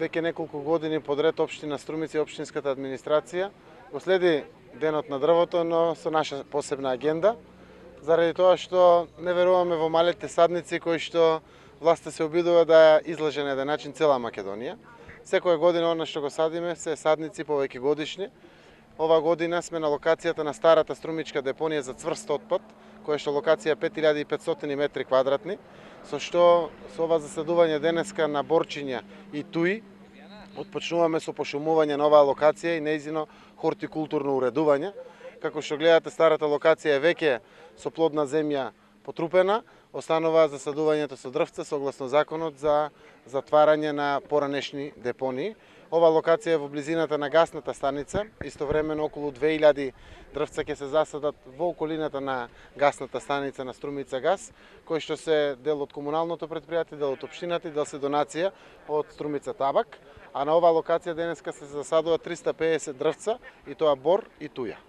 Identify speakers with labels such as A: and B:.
A: веќе неколку години подред општина Струмица и општинската администрација го следи денот на дрвото, но со наша посебна агенда, заради тоа што не веруваме во малите садници кои што власта се обидува да излаже на еден начин цела Македонија. Секоја година она што го садиме се садници повеќе годишни. Ова година сме на локацијата на старата струмичка депонија за цврст отпад, која што локација 5500 метри квадратни, со што со ова засадување денеска на борчиња и туи, отпочнуваме со пошумување на оваа локација и нејзино хортикултурно уредување. Како што гледате, старата локација е веќе со плодна земја потрупена, останува засадувањето со дрвца согласно законот за затварање на поранешни депонии. Ова локација е во близината на гасната станица, истовремено околу 2000 дрвца ќе се засадат во околината на гасната станица на Струмица газ, кои што се дел од комуналното претпријатие, дел од општината и дел се донација од Струмица табак, а на оваа локација денеска се засадува 350 дрвца и тоа бор и туја.